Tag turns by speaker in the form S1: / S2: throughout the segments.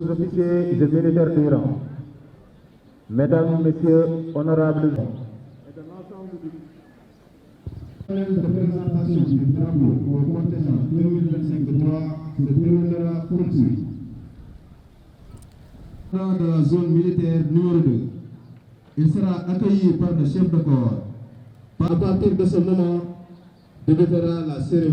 S1: Officiers et militaires du rang, Mesdames, Messieurs, honorables,
S2: de présentation du drapeau au contingent 2025-3 se déroulera continue. De la zone militaire numéro 2. Il sera accueilli par le chef de corps. À partir de ce moment, débutera la cérémonie.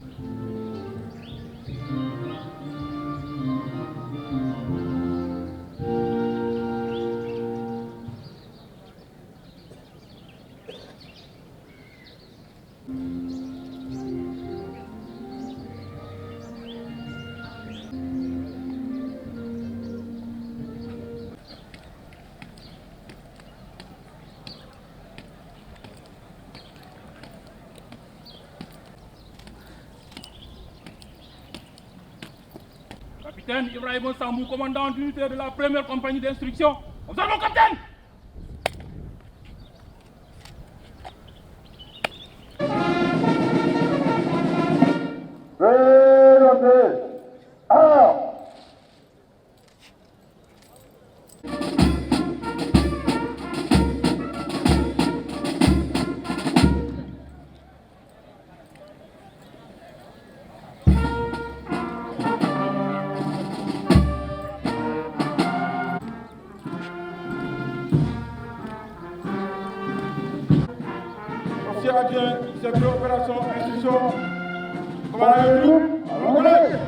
S3: Capitaine Ibrahim Sambou, commandant d'unité de la première compagnie d'instruction. Observons, capitaine! Officier adjoint, chef de l'opération, instruction, commandant de groupe, à vos collègues.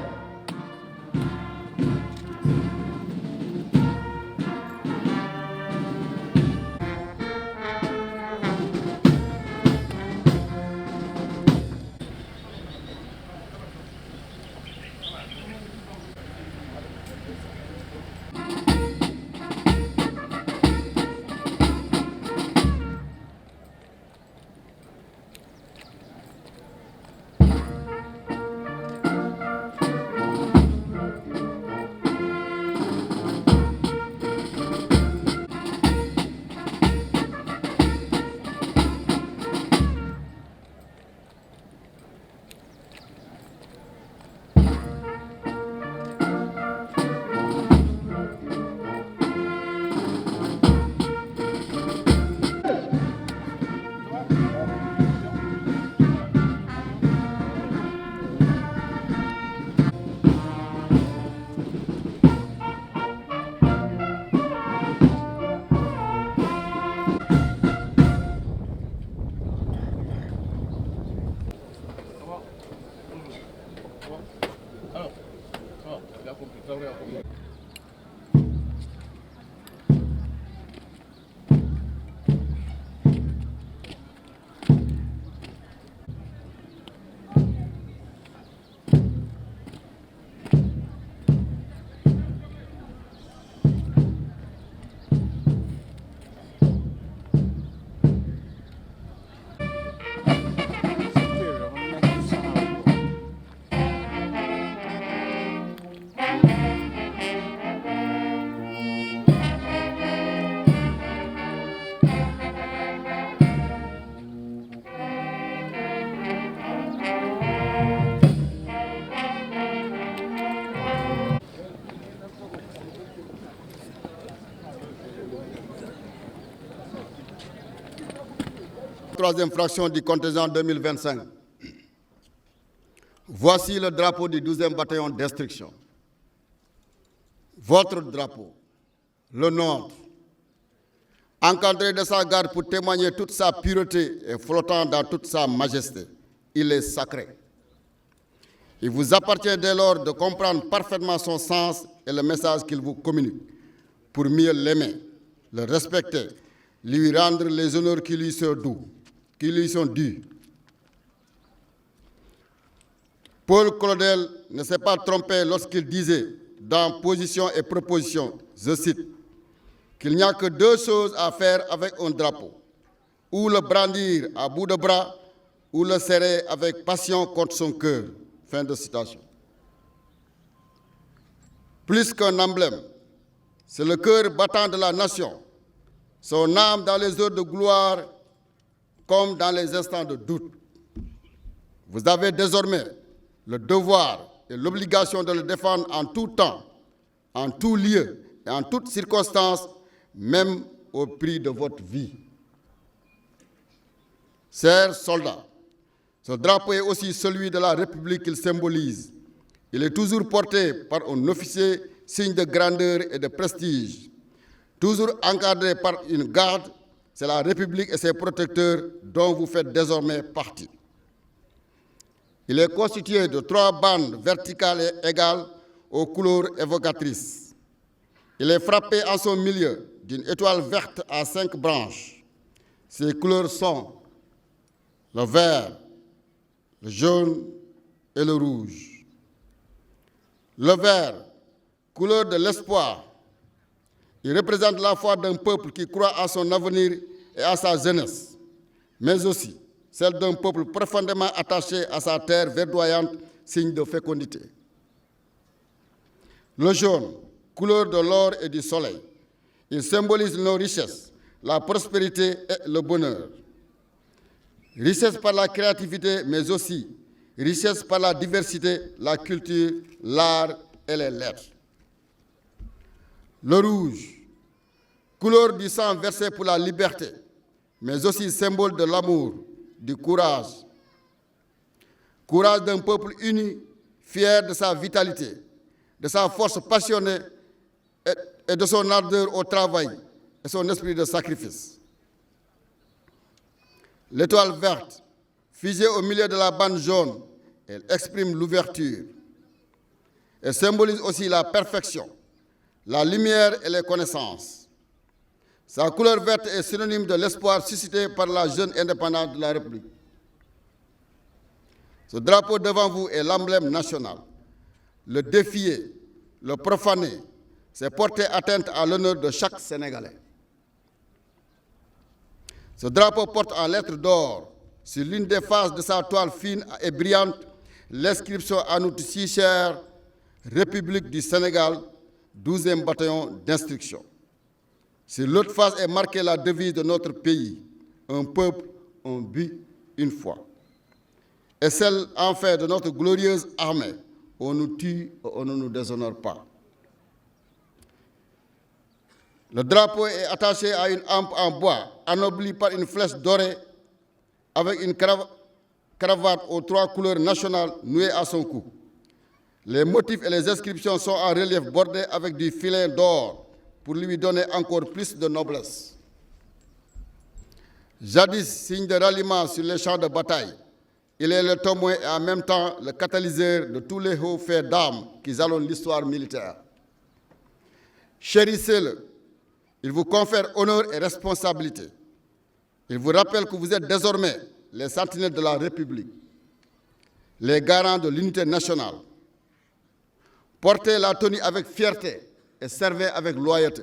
S4: Troisième fraction du contingent 2025. Voici le drapeau du 12e bataillon d'instruction. Votre drapeau, le nôtre, encadré de sa garde pour témoigner toute sa pureté et flottant dans toute sa majesté. Il est sacré. Il vous appartient dès lors de comprendre parfaitement son sens et le message qu'il vous communique pour mieux l'aimer, le respecter, lui rendre les honneurs qui lui sont dus. Paul Claudel ne s'est pas trompé lorsqu'il disait dans Position et Proposition, je cite, qu'il n'y a que deux choses à faire avec un drapeau, ou le brandir à bout de bras, ou le serrer avec passion contre son cœur. Fin de citation. Plus qu'un emblème, c'est le cœur battant de la nation, son âme dans les heures de gloire comme dans les instants de doute. Vous avez désormais le devoir et l'obligation de le défendre en tout temps, en tout lieu et en toutes circonstances, même au prix de votre vie. Chers soldats, ce drapeau est aussi celui de la République qu'il symbolise. Il est toujours porté par un officier, signe de grandeur et de prestige. Toujours encadré par une garde, c'est la République et ses protecteurs dont vous faites désormais partie. Il est constitué de 3 bandes verticales et égales aux couleurs évocatrices. Il est frappé en son milieu d'une étoile verte à 5 branches. Ses couleurs sont le vert, le jaune et le rouge. Le vert, couleur de l'espoir, il représente la foi d'un peuple qui croit à son avenir et à sa jeunesse, mais aussi celle d'un peuple profondément attaché à sa terre verdoyante, signe de fécondité. Le jaune, couleur de l'or et du soleil, il symbolise nos richesses, la prospérité et le bonheur. Richesse par la créativité, mais aussi richesse par la diversité, la culture, l'art et les lettres. Le rouge, couleur du sang versé pour la liberté, mais aussi symbole de l'amour, du courage. Courage d'un peuple uni, fier de sa vitalité, de sa force passionnée et de son ardeur au travail et son esprit de sacrifice. L'étoile verte, figée au milieu de la bande jaune, elle exprime l'ouverture. Elle symbolise aussi la perfection, la lumière et les connaissances. Sa couleur verte est synonyme de l'espoir suscité par la jeune indépendance de la République. Ce drapeau devant vous est l'emblème national. Le défier, le profaner, c'est porter atteinte à l'honneur de chaque Sénégalais. Ce drapeau porte en lettres d'or, sur l'une des faces de sa toile fine et brillante, l'inscription à nous si chère République du Sénégal, 12e bataillon d'instruction. Sur l'autre face est marquée la devise de notre pays, un peuple, un but, une foi. Et celle enfin de notre glorieuse armée, on nous tue, on ne nous déshonore pas. Le drapeau est attaché à une hampe en bois, anoblie par une flèche dorée, avec une cravate aux 3 couleurs nationales nouée à son cou. Les motifs et les inscriptions sont en relief bordés avec du filet d'or pour lui donner encore plus de noblesse. Jadis signe de ralliement sur les champs de bataille, il est le témoin et en même temps le catalyseur de tous les hauts faits d'armes qui jalonnent l'histoire militaire. Chérissez-le. Il vous confère honneur et responsabilité. Il vous rappelle que vous êtes désormais les sentinelles de la République, les garants de l'unité nationale. Portez la tenue avec fierté et servez avec loyauté.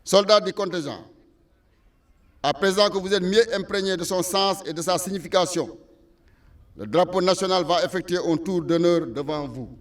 S4: Soldats du contingent, à présent que vous êtes mieux imprégnés de son sens et de sa signification, le drapeau national va effectuer un tour d'honneur devant vous.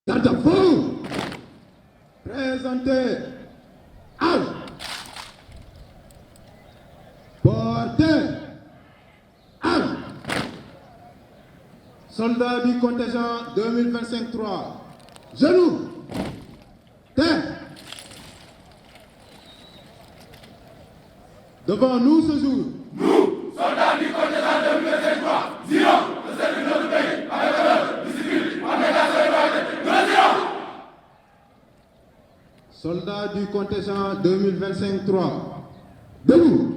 S2: Garde-à-vous, présentez, armes, portez, armes. Soldats du contingent 2025-3, genoux, terre. Devant nous ce jour,
S3: nous, soldats du contingent 2023, dirons le service de notre pays avec honneur, discipline, abnégation et loyauté. Nous le dirons.
S2: Soldats du contingent 2025-3, debout.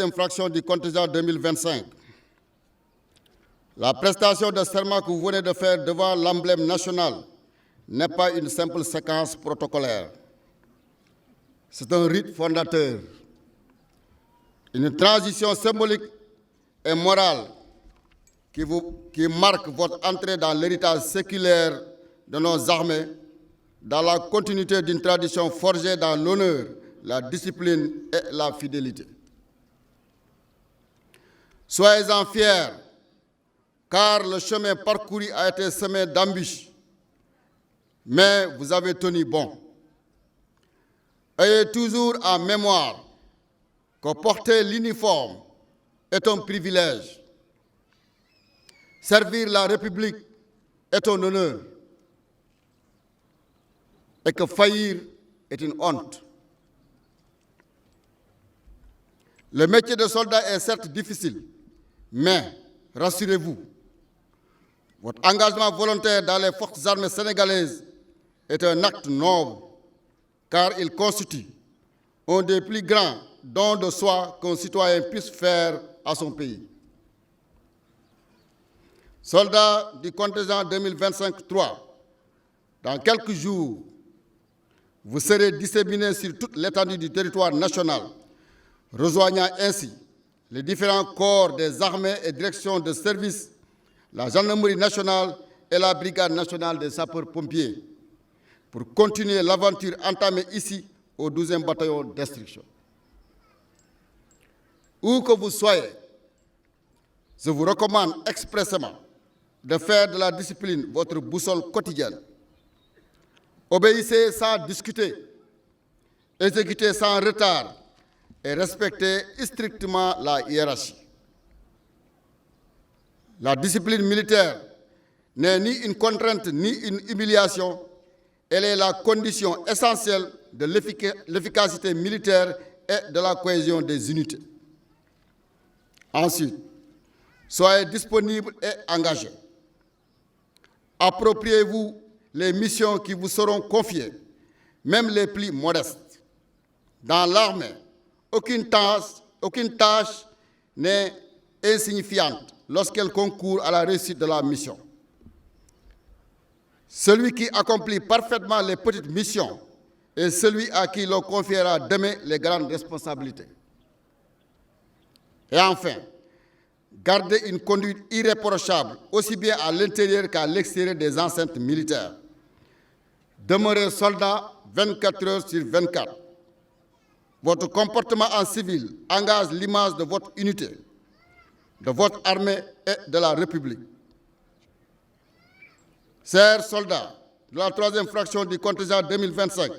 S4: troisième fraction du contingent 2025. La prestation de serment que vous venez de faire devant l'emblème national n'est pas une simple séquence protocolaire. C'est un rite fondateur, une transition symbolique et morale qui marque votre entrée dans l'héritage séculaire de nos armées, dans la continuité d'une tradition forgée dans l'honneur, la discipline et la fidélité. Soyez-en fiers, car le chemin parcouru a été semé d'embûches, mais vous avez tenu bon. Ayez toujours en mémoire que porter l'uniforme est un privilège. Servir la République est un honneur. Et que faillir est une honte. Le métier de soldat est certes difficile, mais rassurez-vous, votre engagement volontaire dans les forces armées sénégalaises est un acte noble, car il constitue un des plus grands dons de soi qu'un citoyen puisse faire à son pays. Soldats du contingent 2025-3, dans quelques jours, vous serez disséminés sur toute l'étendue du territoire national, rejoignant ainsi les différents corps des armées et directions de service, la gendarmerie nationale et la brigade nationale des sapeurs-pompiers, pour continuer l'aventure entamée ici au 12e bataillon d'instruction. Où que vous soyez, je vous recommande expressément de faire de la discipline votre boussole quotidienne. Obéissez sans discuter, exécutez sans retard et respectez strictement la hiérarchie. La discipline militaire n'est ni une contrainte ni une humiliation, elle est la condition essentielle de l'efficacité militaire et de la cohésion des unités. Ensuite, soyez disponibles et engagés. Appropriez-vous les missions qui vous seront confiées, même les plus modestes. Dans l'armée, aucune tâche n'est insignifiante lorsqu'elle concourt à la réussite de la mission. Celui qui accomplit parfaitement les petites missions est celui à qui l'on confiera demain les grandes responsabilités. Et enfin, gardez une conduite irréprochable, aussi bien à l'intérieur qu'à l'extérieur des enceintes militaires. Demeurez soldat 24 heures sur 24. Votre comportement en civil engage l'image de votre unité, de votre armée et de la République. Chers soldats de la 3e fraction du contingent 2025,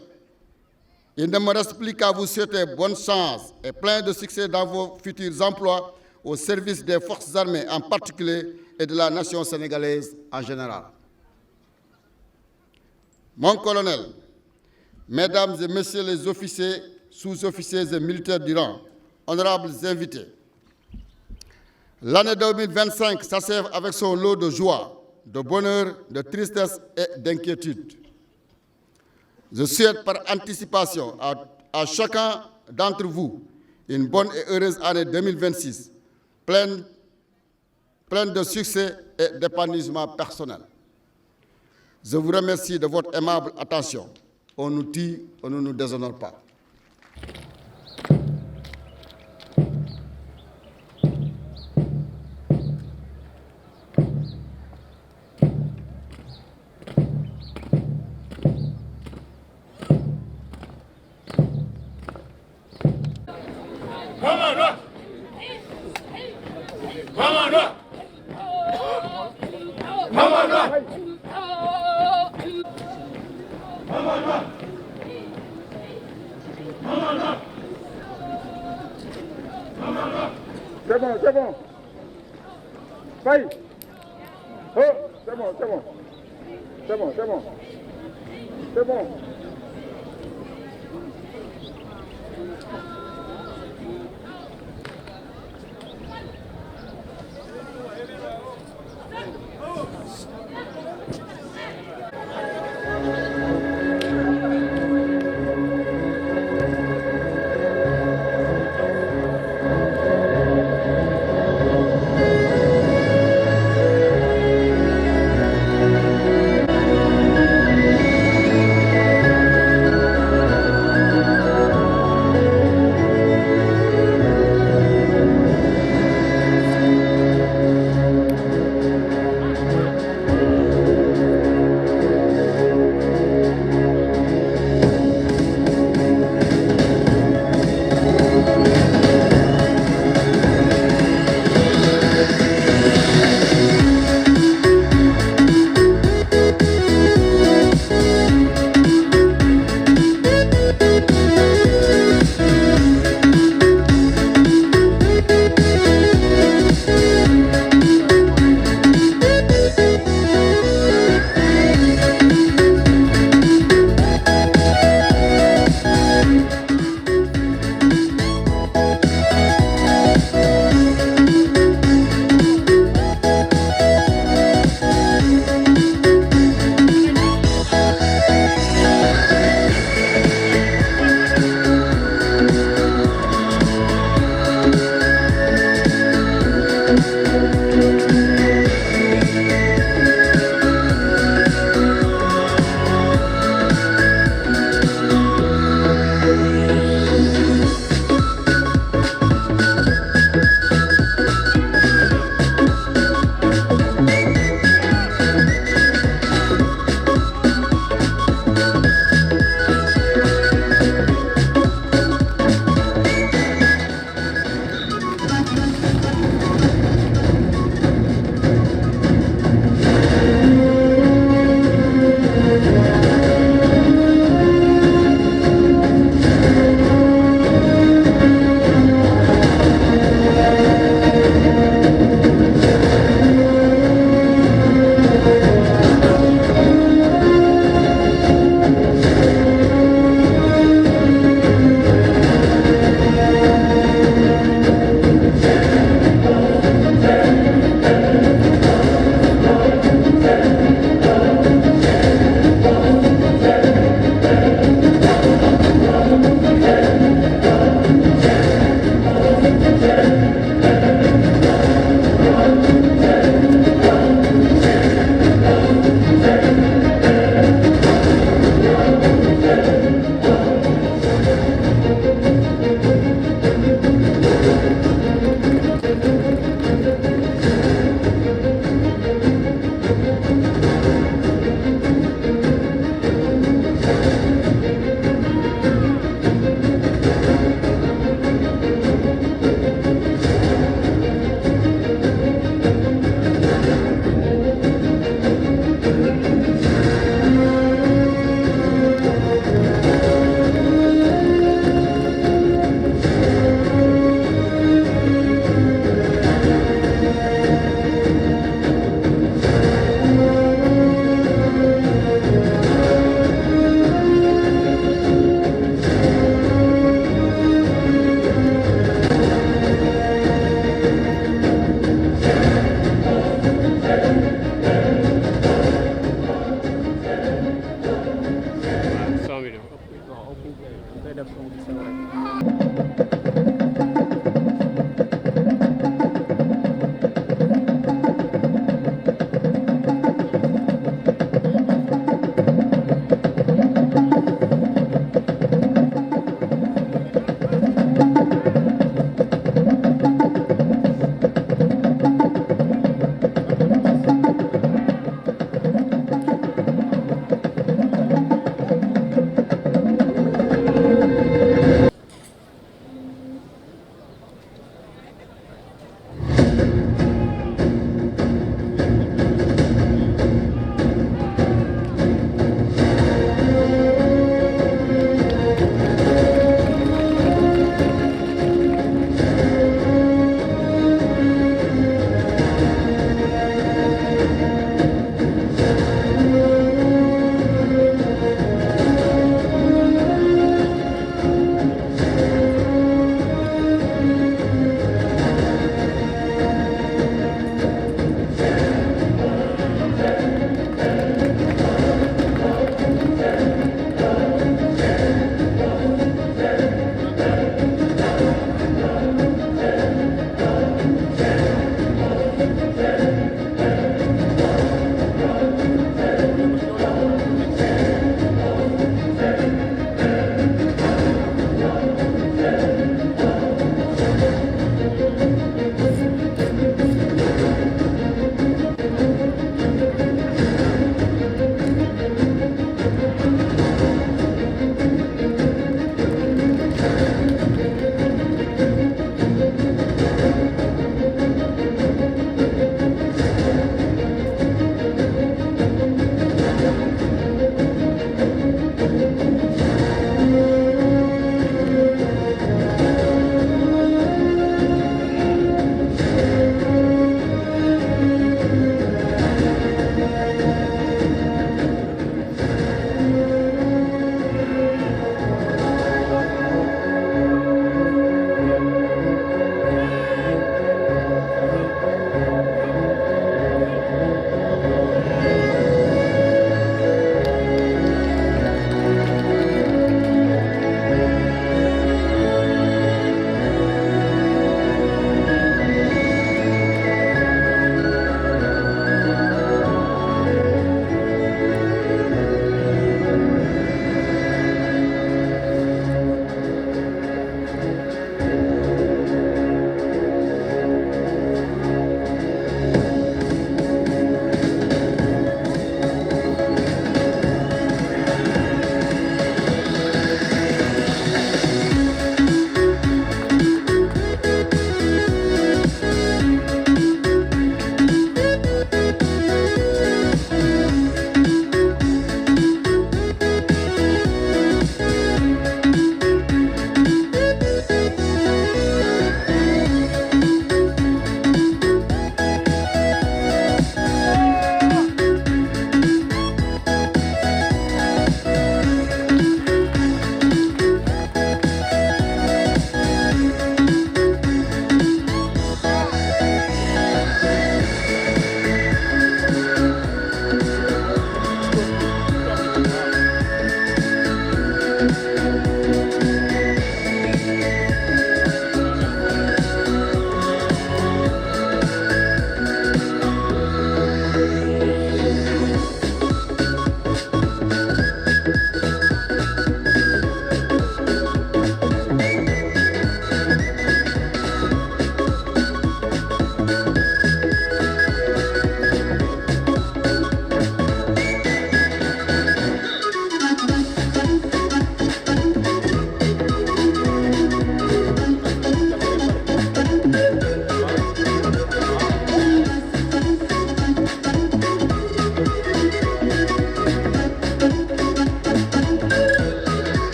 S4: il ne me reste plus qu'à vous souhaiter bonne chance et plein de succès dans vos futurs emplois au service des forces armées en particulier et de la nation sénégalaise en général. Mon colonel, mesdames et messieurs les officiers, sous-officiers et militaires du rang, honorables invités, l'année 2025 s'achève avec son lot de joie, de bonheur, de tristesse et d'inquiétude. Je souhaite par anticipation à chacun d'entre vous une bonne et heureuse année 2026, pleine de succès et d'épanouissement personnel. Je vous remercie de votre aimable attention. On nous tue, on ne nous déshonore pas.
S1: C'est bon, c'est bon. Faye. Oh, c'est bon, c'est bon. C'est bon, c'est bon. C'est bon.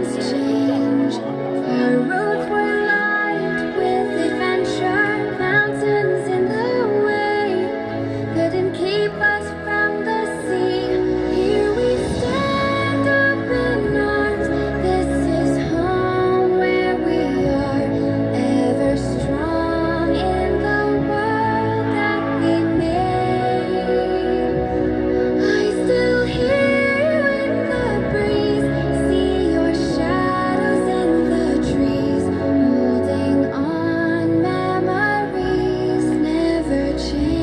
S5: seasons change. Our roads were lined with adventure, mountains in the way couldn't keep us from the sea. Here we stand up in arms. This is home where we are, ever strong in the world that we made. I still hear you in the breeze, see your shadows in the trees, holding on, memories never change.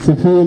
S2: C'est pour